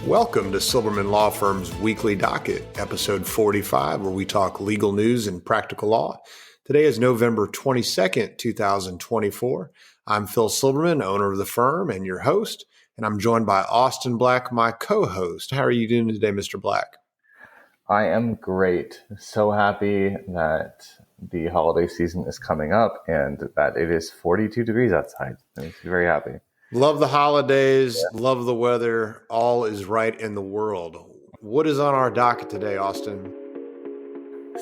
Welcome to Silberman Law Firm's Weekly Docket, episode 45, where we talk legal news and practical law. Today is November 22nd, 2024. I'm Phil Silberman, owner of the firm and your host, and I'm joined by Austin Black, my co-host. How are you doing today, Mr. Black? I am great. So happy that the holiday season is coming up and that it is 42 degrees outside. I'm very happy. Love the holidays, love the weather. All is right in the world. What is on our docket today, Austin?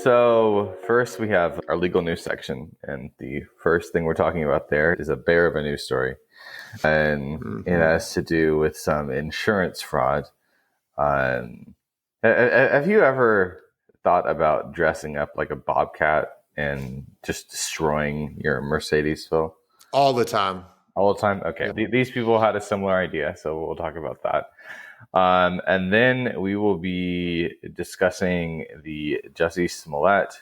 So first we have our legal news section, and the first thing we're talking about there is a bear of a news story. And it has to do with some insurance fraud. Have you ever thought about dressing up like a bobcat and just destroying your Mercedes, Phil? All the time. All the time? Okay. Yeah. These people had a similar idea, so we'll talk about that. And then we will be discussing the Jussie Smollett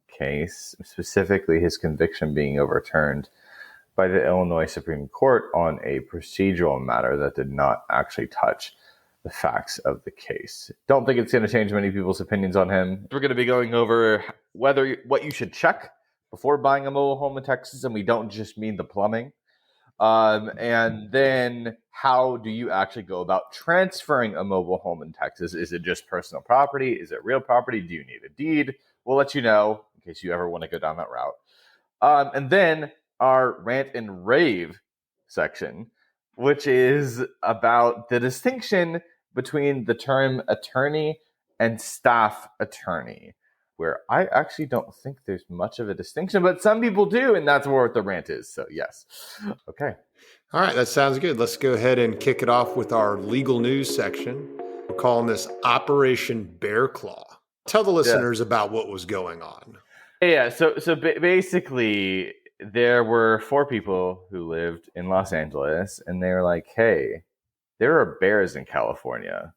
case, specifically his conviction being overturned by the Illinois Supreme Court on a procedural matter that did not actually touch the facts of the case. Don't think it's going to change many people's opinions on him. We're going to be going over what you should check before buying a mobile home in Texas, and we don't just mean the plumbing. And then how do you actually go about transferring a mobile home in Texas? Is it just personal property? Is it real property? Do you need a deed? We'll let you know in case you ever want to go down that route. And then our rant and rave section, which is about the distinction between the term attorney and staff attorney, where I actually don't think there's much of a distinction, but some people do, and that's what the rant is. So yes. Okay. All right, that sounds good. Let's go ahead and kick it off with our legal news section. We're calling this Operation Bear Claw. Tell the listeners about what was going on. Yeah, so basically, there were 4 people who lived in Los Angeles, and they were like, hey, there are bears in California,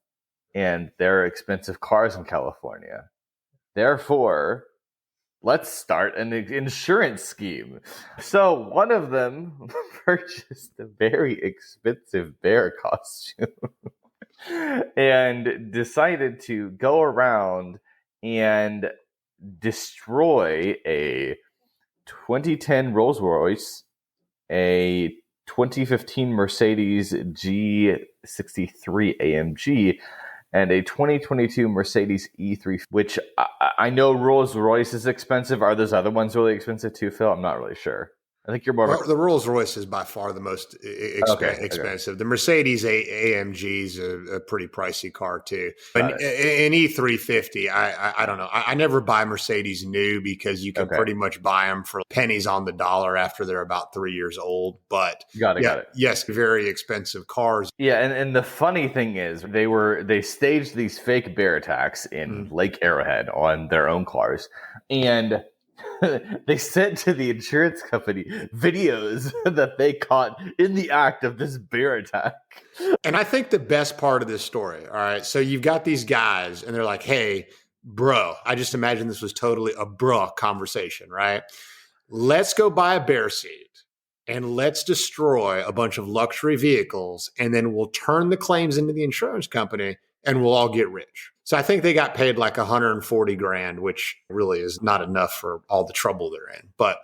and there are expensive cars in California. Therefore, let's start an insurance scheme. So one of them purchased a very expensive bear costume and decided to go around and destroy a 2010 Rolls-Royce, a 2015 Mercedes G63 AMG, and a 2022 Mercedes E3, which I know Rolls-Royce is expensive. Are those other ones really expensive too, Phil? I'm not really sure. I think you're more... The Rolls-Royce is by far the most expensive. The Mercedes AMG is a pretty pricey car too. An E350, I don't know. I never buy Mercedes new because you can pretty much buy them for pennies on the dollar after they're about 3 years old. But got it. Yes, very expensive cars. Yeah, and the funny thing is they staged these fake bear attacks in Lake Arrowhead on their own cars, and they sent to the insurance company videos that they caught in the act of this bear attack. And I think the best part of this story, all right, so you've got these guys and they're like, hey, bro, I just imagine this was totally a bruh conversation, right? Let's go buy a bear seat and let's destroy a bunch of luxury vehicles, and then we'll turn the claims into the insurance company and we'll all get rich. So I think they got paid like $140,000, which really is not enough for all the trouble they're in. But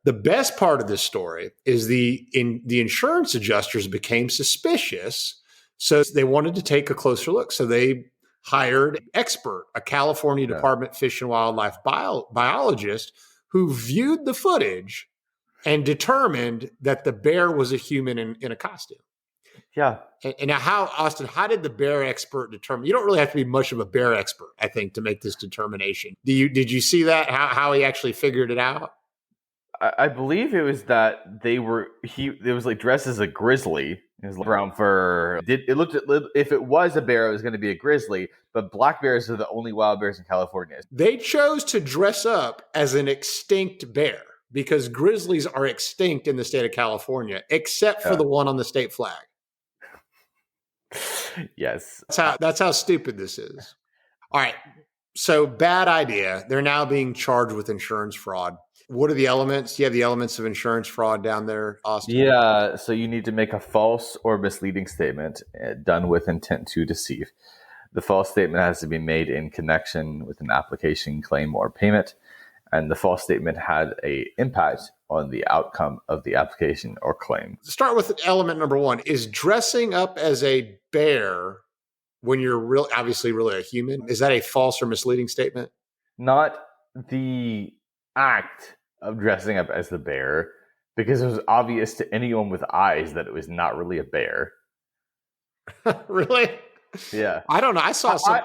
the best part of this story is the insurance adjusters became suspicious. So they wanted to take a closer look. So they hired an expert, a California Department of Fish and Wildlife biologist, who viewed the footage and determined that the bear was a human in a costume. Yeah. And now how did the bear expert determine? You don't really have to be much of a bear expert, I think, to make this determination. Did you see that? How he actually figured it out? I believe it was that it was like dressed as a grizzly. It was brown fur. If it was a bear, it was going to be a grizzly, but black bears are the only wild bears in California. They chose to dress up as an extinct bear because grizzlies are extinct in the state of California, except for the one on the state flag. Yes. That's how stupid this is. All right. So bad idea. They're now being charged with insurance fraud. What are the elements? Do you have the elements of insurance fraud down there, Austin? Yeah, so you need to make a false or misleading statement done with intent to deceive. The false statement has to be made in connection with an application, claim, or payment, and the false statement had an impact on the outcome of the application or claim. Start with element number one. Is dressing up as a bear when you're obviously really a human, is that a false or misleading statement? Not the act of dressing up as the bear, because it was obvious to anyone with eyes that it was not really a bear. Really? Yeah. I don't know. I saw some.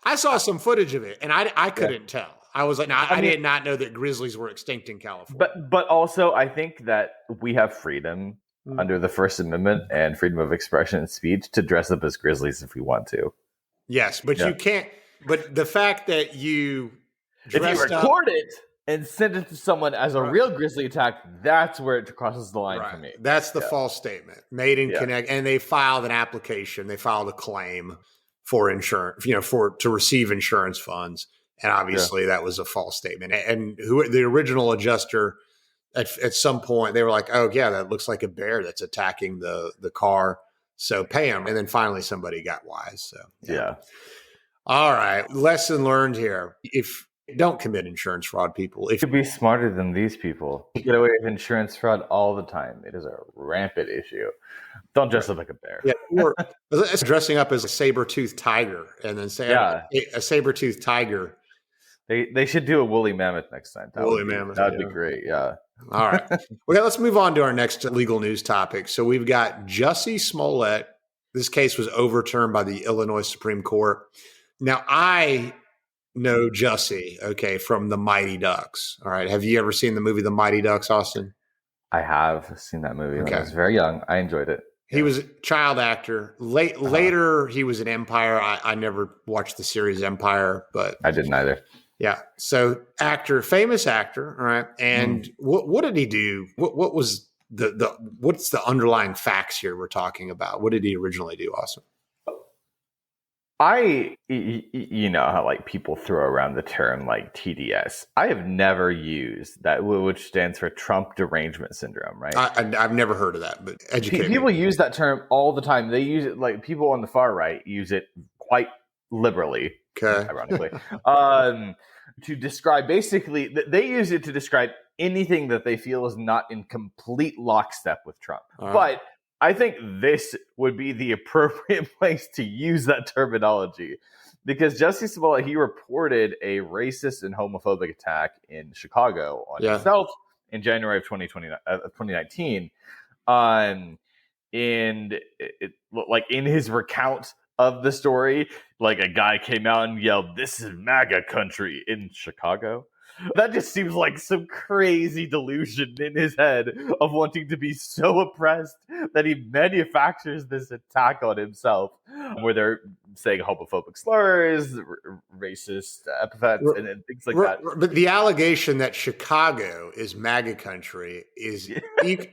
I saw some footage of it, and I couldn't tell. I was like, no, I did not know that grizzlies were extinct in California. But also, I think that we have freedom under the First Amendment and freedom of expression and speech to dress up as grizzlies if we want to. Yes, but you can't. But the fact that you if you record it and send it to someone as a real grizzly attack, that's where it crosses the line for me. That's the false statement made in connect, and they filed an application. They filed a claim for insurance, to receive insurance funds, and obviously that was a false statement. And the original adjuster at some point they were like, "Oh yeah, that looks like a bear that's attacking the car, so pay him." And then finally somebody got wise. So yeah. All right, lesson learned here: don't commit insurance fraud, people. If you be smarter than these people, you get away with insurance fraud all the time. It is a rampant issue. Don't dress up like a bear. Yeah, or dressing up as a saber-toothed tiger, and then say a saber-toothed tiger. They should do a woolly mammoth next time. That would be great. Yeah. All right. Okay, let's move on to our next legal news topic. So we've got Jussie Smollett. This case was overturned by the Illinois Supreme Court. Now, I know Jussie, from the Mighty Ducks. All right. Have you ever seen the movie The Mighty Ducks, Austin? I have seen that movie when I was very young. I enjoyed it. He was a child actor. Later, he was in Empire. I never watched the series Empire, but I didn't either. Yeah. So famous actor. All right. And what did he do? What was what's the underlying facts here we're talking about? What did he originally do, Austin? You know how like people throw around the term like TDS. I have never used that, which stands for Trump derangement syndrome, right? I've never heard of that, but educate me. People use that term all the time. They use it, like people on the far right use it quite liberally, ironically, to describe, basically, they use it to describe anything that they feel is not in complete lockstep with Trump. But I think this would be the appropriate place to use that terminology, because Jussie Smollett, he reported a racist and homophobic attack in Chicago on himself in January of 2019. And like in his recount of the story, like a guy came out and yelled, "This is MAGA country" in Chicago. That just seems like some crazy delusion in his head of wanting to be so oppressed that he manufactures this attack on himself, where they're saying homophobic slurs, racist epithets, and things like that. But the allegation that Chicago is MAGA country is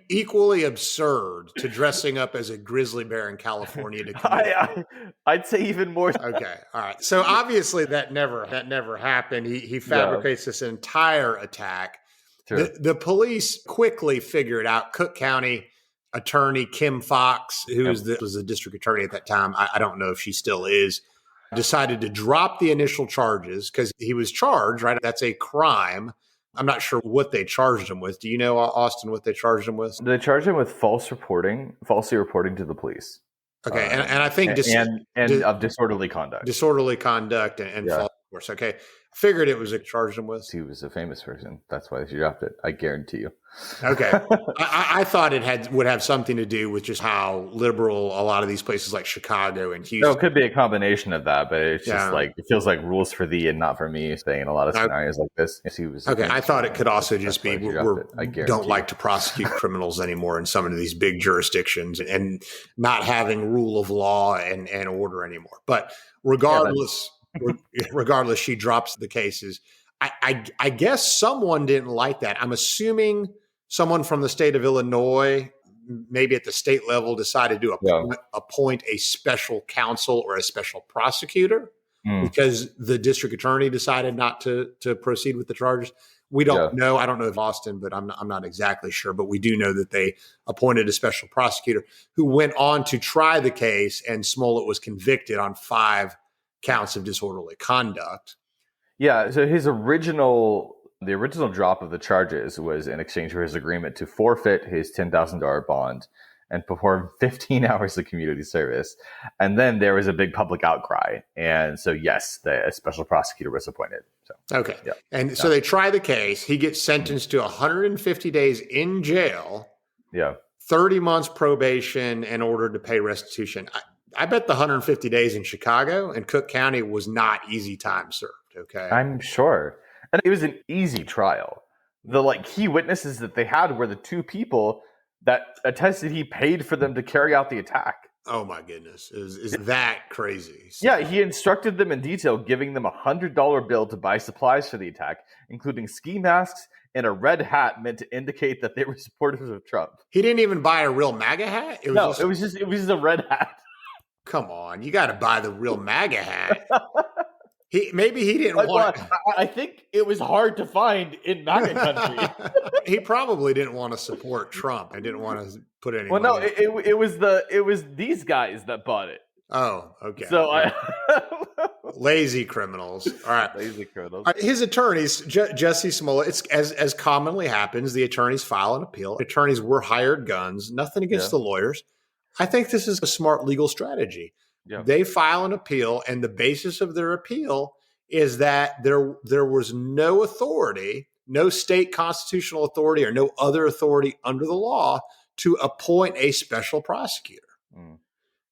equally absurd to dressing up as a grizzly bear in California to I'd say even more. Okay, all right. So obviously that never happened. He fabricates this entire attack. The police quickly figured out. Cook County attorney Kim Fox, who was the district attorney at that time, I don't know if she still is, decided to drop the initial charges because he was charged, right? That's a crime. I'm not sure what they charged him with. Do you know, Austin, what they charged him with? They charged him with falsely reporting to the police. Okay, and I think of disorderly conduct. Disorderly conduct and false reports. Okay, I figured it was a charged him with. He was a famous person. That's why she dropped it. I guarantee you. Okay, I thought it would have something to do with just how liberal a lot of these places like Chicago and Houston. No, it could be a combination of that, but it's just like it feels like rules for thee and not for me. Staying in a lot of scenarios like this. I thought it could also just be we don't like to prosecute criminals anymore in some of these big jurisdictions and not having rule of law and order anymore. But regardless, she drops the cases. I guess someone didn't like that. I'm assuming someone from the state of Illinois, maybe at the state level, decided to appoint a special counsel or a special prosecutor because the district attorney decided not to proceed with the charges. We don't know. I don't know if Austin, but I'm not exactly sure. But we do know that they appointed a special prosecutor who went on to try the case, and Smollett was convicted on 5 counts of disorderly conduct. Yeah. So the original drop of the charges was in exchange for his agreement to forfeit his $10,000 bond and perform 15 hours of community service. And then there was a big public outcry. And so, yes, a special prosecutor was appointed. So, okay. Yeah. And so they try the case. He gets sentenced to 150 days in jail. Yeah. 30 months probation and ordered to pay restitution. I bet the 150 days in Chicago and Cook County was not easy time served. Okay. I'm sure. And it was an easy trial. The key witnesses that they had were the 2 people that attested he paid for them to carry out the attack. Oh my goodness. Is that crazy? So, yeah, he instructed them in detail, giving them $100 bill to buy supplies for the attack, including ski masks and a red hat meant to indicate that they were supporters of Trump. He didn't even buy a real MAGA hat? It was just a red hat. Come on, you got to buy the real MAGA hat. Maybe he didn't want. I think it was hard to find in MAGA country. He probably didn't want to support Trump and didn't want to put any. Well, no, it was these guys that bought it. Oh, okay. So lazy criminals. All right, lazy criminals. All right, his attorneys, Jussie Smollett. It's as commonly happens. The attorneys file an appeal. Attorneys were hired guns. Nothing against the lawyers. I think this is a smart legal strategy. Yeah. They file an appeal, and the basis of their appeal is that there was no authority, no state constitutional authority, or no other authority under the law to appoint a special prosecutor. Mm.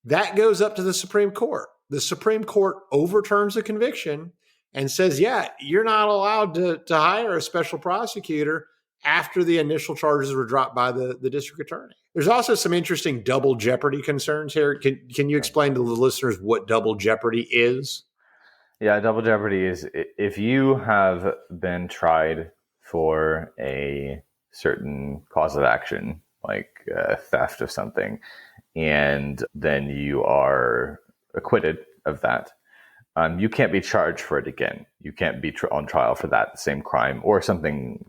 That goes up to the Supreme Court. The Supreme Court overturns the conviction and says, yeah, you're not allowed to hire a special prosecutor after the initial charges were dropped by the district attorney. There's also some interesting double jeopardy concerns here. Can you explain to the listeners what double jeopardy is? Yeah, double jeopardy is if you have been tried for a certain cause of action, like theft of something, and then you are acquitted of that, you can't be charged for it again. You can't be on trial for that same crime or something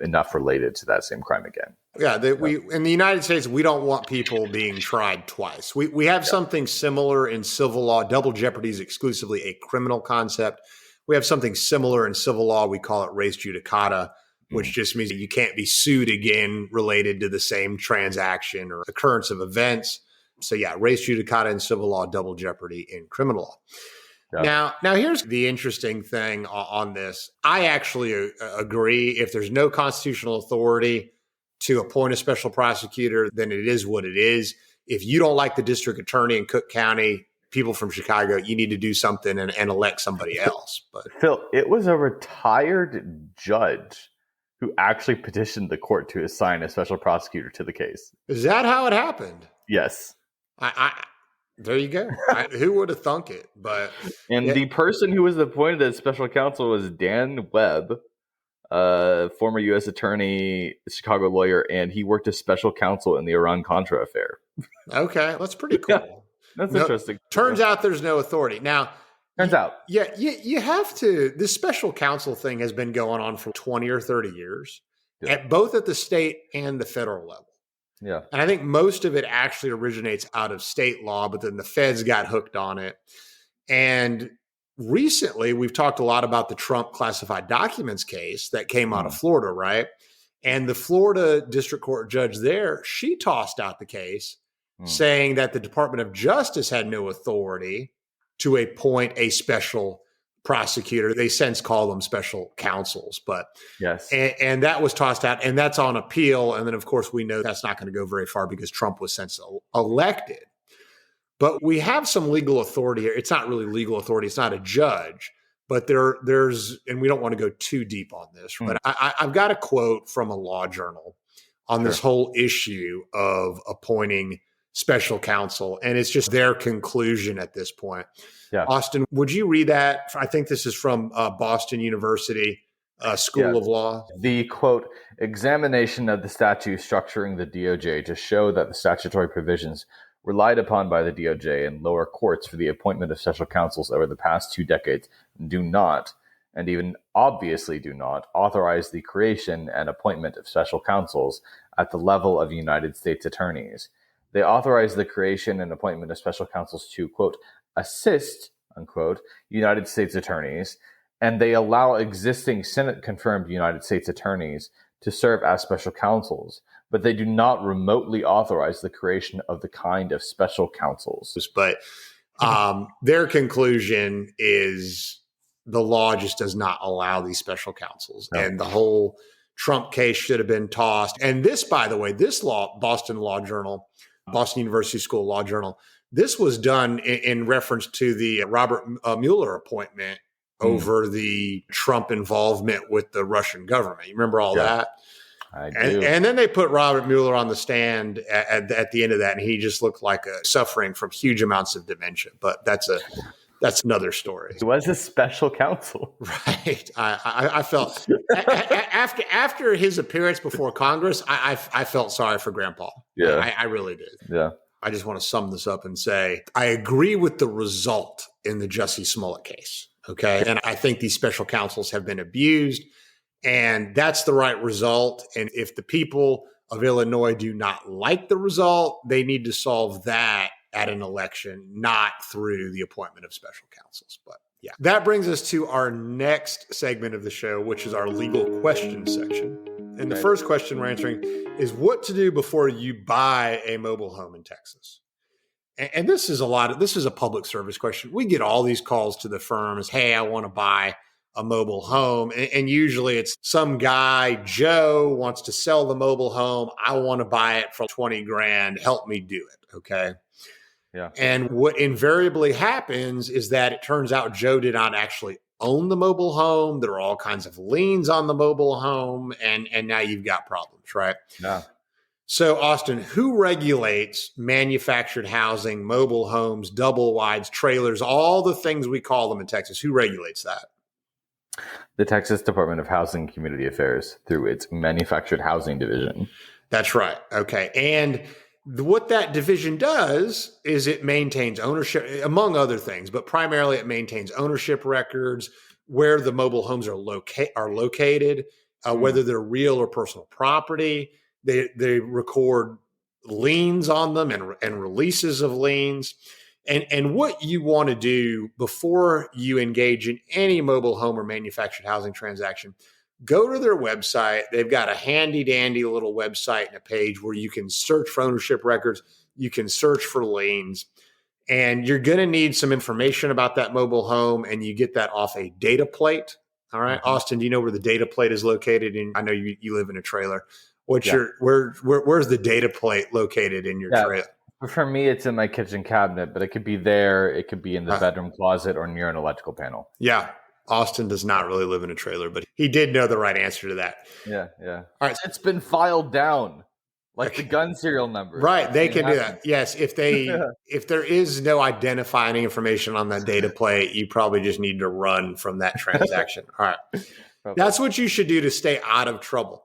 enough related to that same crime again. Yeah, we in the United States, we don't want people being tried twice. We have something similar in civil law. Double jeopardy is exclusively a criminal concept. We have something similar in civil law. We call it res judicata, which just means that you can't be sued again related to the same transaction or occurrence of events. So yeah, res judicata in civil law, double jeopardy in criminal law. Yeah. Now here's the interesting thing on this. I actually agree. If there's no constitutional authority to appoint a special prosecutor, then it is what it is. If you don't like the district attorney in Cook County, people from Chicago, you need to do something and elect somebody else. But Phil, it was a retired judge who actually petitioned the court to assign a special prosecutor to the case. Is that how it happened? Yes. There you go. Who would have thunk it? But the person who was appointed as special counsel was Dan Webb, former U.S. attorney, Chicago lawyer, and he worked as special counsel in the Iran-Contra affair. Okay, that's pretty cool. Yeah, that's interesting. Turns out there's no authority. Now, Yeah, you have to. This special counsel thing has been going on for 20 or 30 years, both at the state and the federal level. Yeah. And I think most of it actually originates out of state law, but then the feds got hooked on it. And recently, we've talked a lot about the Trump classified documents case that came out of Florida, right? And the Florida district court judge there, she tossed out the case saying that the Department of Justice had no authority to appoint a special prosecutor. They since call them special counsels, but yes. And that was tossed out, and that's on appeal. And then, of course, we know that's not going to go very far because Trump was since elected. But we have some legal authority here. It's not really legal authority. It's not a judge, but there's, and we don't want to go too deep on this, but I've got a quote from a law journal on this whole issue of appointing special counsel. And it's just their conclusion at this point. Yeah. Austin, would you read that? I think this is from Boston University School of Law. The quote, examination of the statute structuring the DOJ to show that the statutory provisions relied upon by the DOJ and lower courts for the appointment of special counsels over the past 2 decades do not, and even obviously do not, authorize the creation and appointment of special counsels at the level of United States attorneys. They authorize the creation and appointment of special counsels to, quote, assist, unquote, United States attorneys, and they allow existing Senate-confirmed United States attorneys to serve as special counsels, but they do not remotely authorize the creation of the kind of special counsels. But their conclusion is the law just does not allow these special counsels. No. And the whole Trump case should have been tossed. And this, by the way, this law, Boston University School Law Journal, this was done in reference to the Robert Mueller appointment over the Trump involvement with the Russian government. You remember all that? I do. And then they put Robert Mueller on the stand at the end of that, and he just looked like suffering from huge amounts of dementia. But that's another story. He was a special counsel. Right. I felt after his appearance before Congress, I felt sorry for Grandpa. Yeah. I really did. Yeah. I just want to sum this up and say, I agree with the result in the Jussie Smollett case. Okay. And I think these special counsels have been abused, and that's the right result. And if the people of Illinois do not like the result, they need to solve that at an election, not through the appointment of special counsels. But yeah, that brings us to our next segment of the show, which is our legal questions section. And the first question we're answering is what to do before you buy a mobile home in Texas. And this is a public service question. We get all these calls to the firms. Hey, I want to buy a mobile home. And usually it's some guy, Joe, wants to sell the mobile home. I want to buy it for 20 grand. Help me do it. Okay. Yeah. And what invariably happens is that it turns out Joe did not actually own the mobile home. There are all kinds of liens on the mobile home. And now you've got problems, right? Yeah. So, Austin, who regulates manufactured housing, mobile homes, double wides, trailers, all the things we call them in Texas? Who regulates that? The Texas Department of Housing and Community Affairs through its manufactured housing division. That's right. Okay. And what that division does is it maintains ownership, among other things, but primarily it maintains ownership records, where the mobile homes are located, whether they're real or personal property. They record liens on them and releases of liens. And what you want to do before you engage in any mobile home or manufactured housing transaction, go to their website. They've got a handy dandy little website and a page where you can search for ownership records. You can search for liens, and you're going to need some information about that mobile home, and you get that off a data plate. All right. Austin, do you know where the data plate is located? I know you live in a trailer. Where's the data plate located in your trailer? For me, it's in my kitchen cabinet, but it could be there. It could be in the bedroom closet or near an electrical panel. Yeah. Austin does not really live in a trailer, but he did know the right answer to that. Yeah. Yeah. All right. It's been filed down like the gun serial number. Right. They can do that. Yes. If there is no identifying information on that data plate, you probably just need to run from that transaction. All right. That's what you should do to stay out of trouble.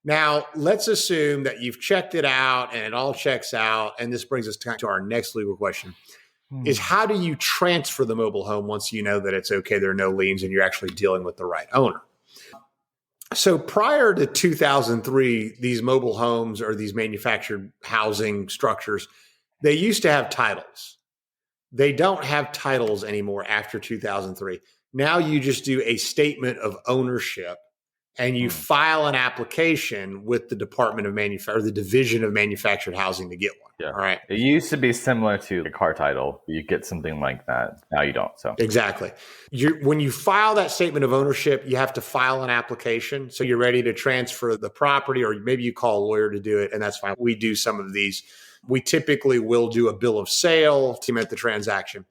Now, let's assume that you've checked it out and it all checks out. And this brings us to our next legal question is how do you transfer the mobile home once you know that it's okay, there are no liens, and you're actually dealing with the right owner? So prior to 2003, these mobile homes or these manufactured housing structures, they used to have titles. They don't have titles anymore after 2003. Now you just do a statement of ownership, and you file an application with the Department of or the Division of Manufactured Housing to get one. Yeah. All right. It used to be similar to the car title. You get something like that. Now you don't. So exactly. When you file that statement of ownership, you have to file an application. So you're ready to transfer the property, or maybe you call a lawyer to do it, and that's fine. We do some of these. We typically will do a bill of sale to make the transaction,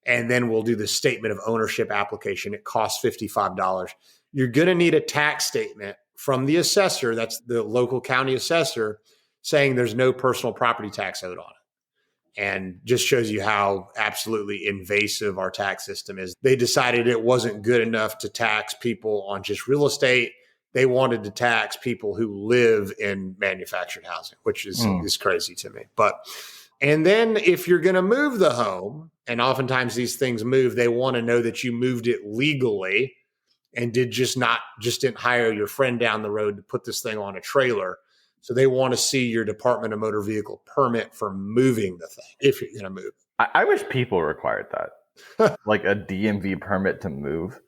and then we'll do the statement of ownership application. It costs $55. You're going to need a tax statement from the assessor, that's the local county assessor, saying there's no personal property tax owed on it. And just shows you how absolutely invasive our tax system is. They decided it wasn't good enough to tax people on just real estate. They wanted to tax people who live in manufactured housing, which is crazy to me. And then if you're going to move the home, and oftentimes these things move, they want to know that you moved it legally. and just didn't hire your friend down the road to put this thing on a trailer. So they want to see your Department of Motor Vehicle permit for moving the thing if you're going to move. I wish people required that, like a DMV permit to move.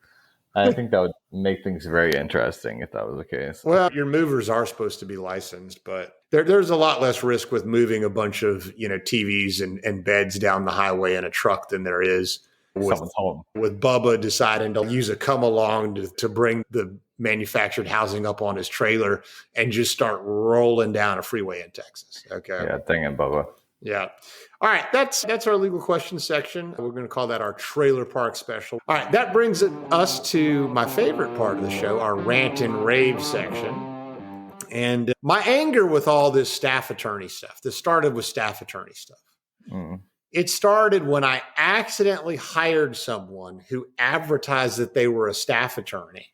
I think that would make things very interesting if that was the case. Well, your movers are supposed to be licensed, but there's a lot less risk with moving a bunch of TVs and beds down the highway in a truck than there is Someone's home. with Bubba deciding to use a come along to bring the manufactured housing up on his trailer and just start rolling down a freeway in Texas. Okay. Yeah, dang it, Bubba. Yeah. All right. That's our legal questions section. We're going to call that our trailer park special. All right. That brings us to my favorite part of the show, our rant and rave section. And my anger with all this staff attorney stuff, this started with staff attorney stuff. It started when I accidentally hired someone who advertised that they were a staff attorney.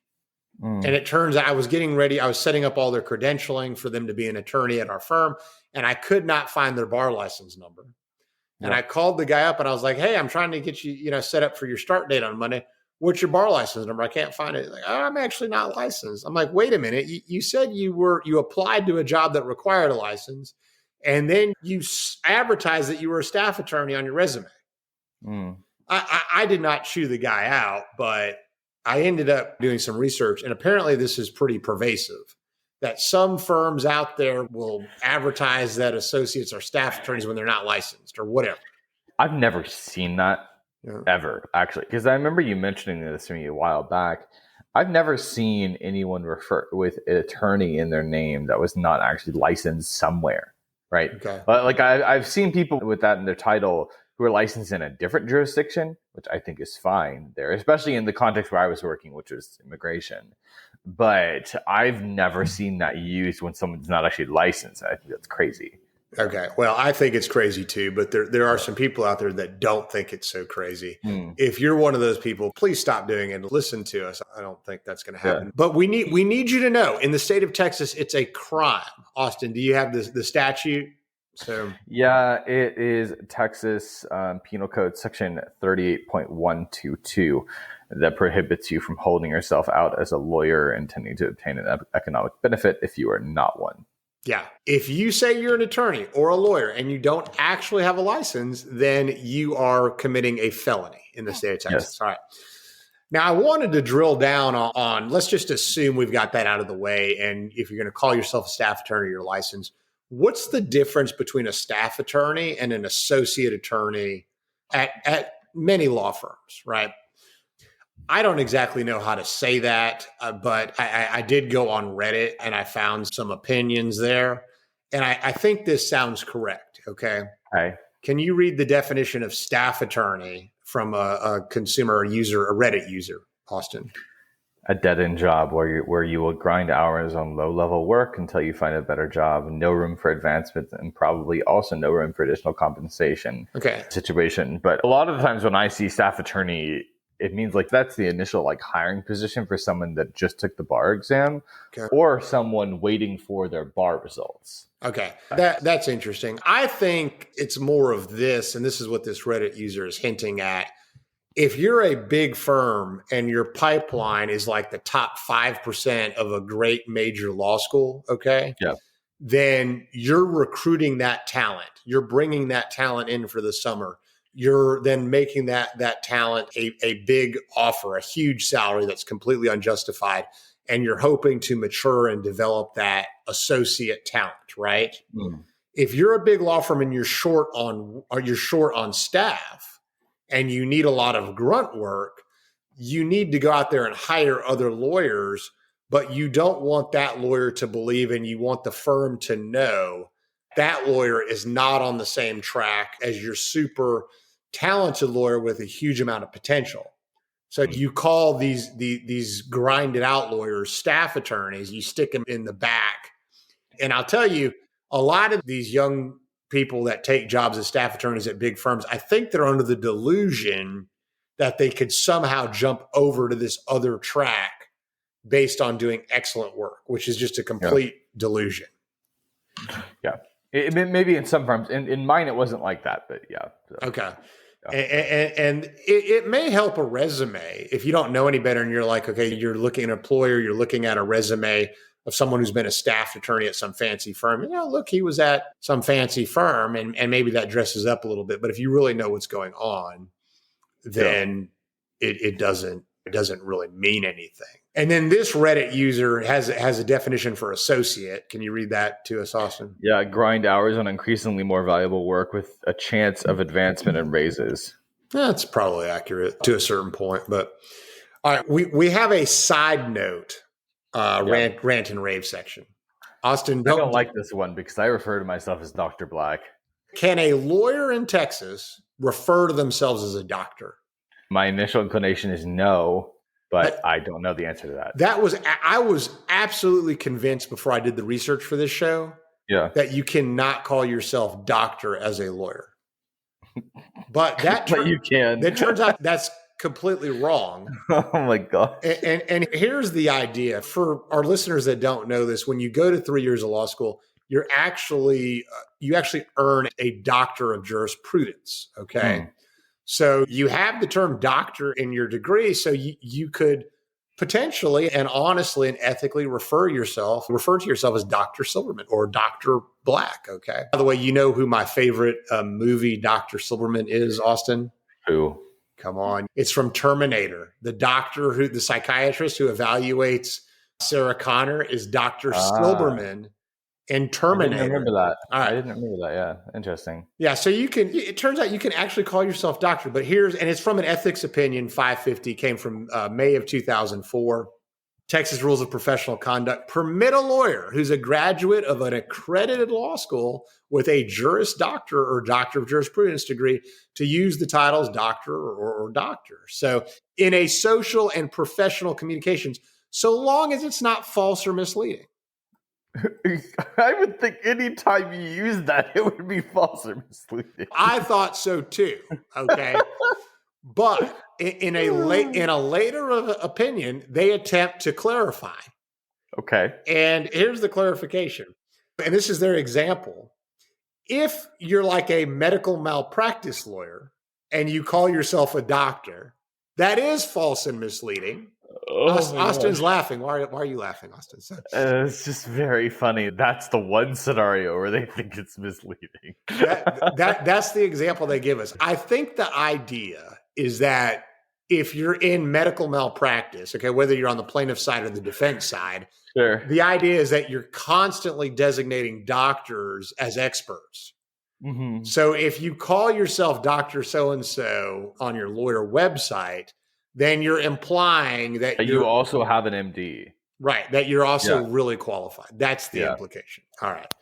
And it turns out I was setting up all their credentialing for them to be an attorney at our firm, and I could not find their bar license number. And I called the guy up and I was like, hey, I'm trying to get you, set up for your start date on Monday. What's your bar license number? I can't find it. Like, oh, I'm actually not licensed. I'm like, wait a minute. You said you applied to a job that required a license, and then you advertised that you were a staff attorney on your resume. I did not chew the guy out, but I ended up doing some research, and apparently this is pretty pervasive, that some firms out there will advertise that associates are staff attorneys when they're not licensed or whatever. I've never seen that ever, actually, because I remember you mentioning this to me a while back. I've never seen anyone refer with an attorney in their name that was not actually licensed somewhere, right? Okay. But like I've seen people with that in their title who are licensed in a different jurisdiction, which I think is fine there, especially in the context where I was working, which was immigration. But I've never seen that used when someone's not actually licensed. I think that's crazy. Okay. Well, I think it's crazy too, but there are some people out there that don't think it's so crazy. If you're one of those people, please stop doing it and listen to us. I don't think that's going to happen. Yeah. But we need you to know, in the state of Texas, it's a crime. Austin, do you have the statute? So yeah, it is Texas Penal Code Section 38.122 that prohibits you from holding yourself out as a lawyer intending to obtain an economic benefit if you are not one. Yeah. If you say you're an attorney or a lawyer and you don't actually have a license, then you are committing a felony in the state of Texas. Yes. All right. Now, I wanted to drill down on, let's just assume we've got that out of the way. And if you're going to call yourself a staff attorney, you're licensed. What's the difference between a staff attorney and an associate attorney at many law firms, right? I don't exactly know how to say that, but I did go on Reddit and I found some opinions there. And I think this sounds correct, okay? Hi. Can you read the definition of staff attorney from a consumer user, a Reddit user, Austin? A dead-end job where you will grind hours on low-level work until you find a better job, no room for advancement, and probably also no room for additional compensation situation. But a lot of the times when I see staff attorney, it means like that's the initial like hiring position for someone that just took the bar exam or someone waiting for their bar results. Okay. That's interesting. I think it's more of this, and this is what this Reddit user is hinting at. If you're a big firm and your pipeline is like the top 5% of a great major law school, then you're recruiting that talent. You're bringing that talent in for the summer. You're then making that talent a big offer, a huge salary that's completely unjustified. And you're hoping to mature and develop that associate talent, right? If you're a big law firm and you're short on staff, and you need a lot of grunt work, you need to go out there and hire other lawyers, but you don't want that lawyer to believe, and you want the firm to know that lawyer is not on the same track as your super talented lawyer with a huge amount of potential. So you call these grinded out lawyers staff attorneys, you stick them in the back. And I'll tell you, a lot of these young people that take jobs as staff attorneys at big firms, I think they're under the delusion that they could somehow jump over to this other track based on doing excellent work, which is just a complete delusion. Yeah. Maybe in some firms. In mine, it wasn't like that, but yeah. So. Okay. Yeah. And it may help a resume if you don't know any better and you're like, okay, you're looking at an employer, you're looking at a resume of someone who's been a staff attorney at some fancy firm. Look, he was at some fancy firm, and maybe that dresses up a little bit. But if you really know what's going on, then it doesn't really mean anything. And then this Reddit user has a definition for associate. Can you read that to us, Austin? Yeah, grind hours on increasingly more valuable work with a chance of advancement and raises. That's probably accurate to a certain point. But all right, we have a side note rant and rave section. Austin, I don't like this one because I refer to myself as Dr. Black. Can a lawyer in Texas refer to themselves as a doctor? My initial inclination is no, but I don't know the answer to that. I was absolutely convinced before I did the research for this show that you cannot call yourself doctor as a lawyer. But you can. It turns out that's completely wrong. Oh my God. And here's the idea for our listeners that don't know this. When you go to 3 years of law school, you actually earn a doctor of jurisprudence. Okay. So you have the term doctor in your degree. So you could potentially and honestly and ethically refer to yourself as Dr. Silberman or Dr. Black. Okay. By the way, you know who my favorite movie Dr. Silberman is, Austin? Who? Come on. It's from Terminator. The psychiatrist who evaluates Sarah Connor is Dr. Silberman in Terminator. I didn't remember that. All right. I didn't remember that. Yeah. Interesting. Yeah. So it turns out you can actually call yourself doctor, but it's from an ethics opinion 550, came from May of 2004. Texas rules of professional conduct permit a lawyer who's a graduate of an accredited law school with a Juris Doctor or Doctor of Jurisprudence degree to use the titles doctor or doctor. So in a social and professional communications, so long as it's not false or misleading. I would think anytime you use that, it would be false or misleading. I thought so too. Okay. But in a later opinion, they attempt to clarify. Okay. And here's the clarification. And this is their example. If you're like a medical malpractice lawyer and you call yourself a doctor, that is false and misleading. Austin's laughing. Why are you laughing, Austin? It's just very funny. That's the one scenario where they think it's misleading. That's the example they give us. I think the idea is that if you're in medical malpractice, okay, whether you're on the plaintiff side or the defense side, sure. The idea is that you're constantly designating doctors as experts. Mm-hmm. So if you call yourself Dr. So-and-so on your lawyer website, then you're implying that you also have an MD. Right, that you're also really qualified. That's the implication. All right.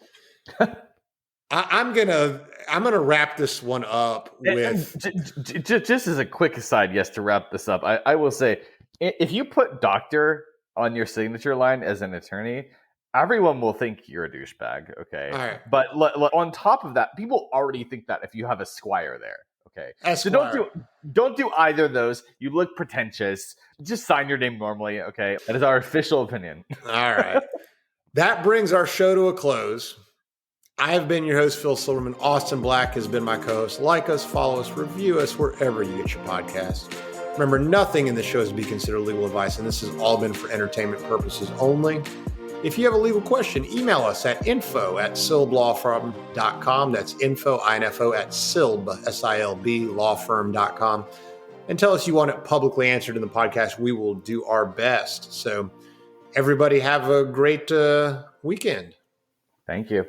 I'm gonna wrap this one up with just as a quick aside. Yes, to wrap this up, I will say if you put doctor on your signature line as an attorney, everyone will think you're a douchebag. Okay, all right. But on top of that, people already think that if you have a squire there. Okay, Esquire. So don't do either of those. You look pretentious. Just sign your name normally. Okay, that is our official opinion. All right, that brings our show to a close. I have been your host, Phil Silverman. Austin Black has been my co-host. Like us, follow us, review us wherever you get your podcasts. Remember, nothing in this show is to be considered legal advice, and this has all been for entertainment purposes only. If you have a legal question, email us at info@silblawfirm.com. That's info at silb, S-I-L-B, lawfirm.com. And tell us you want it publicly answered in the podcast. We will do our best. So everybody have a great weekend. Thank you.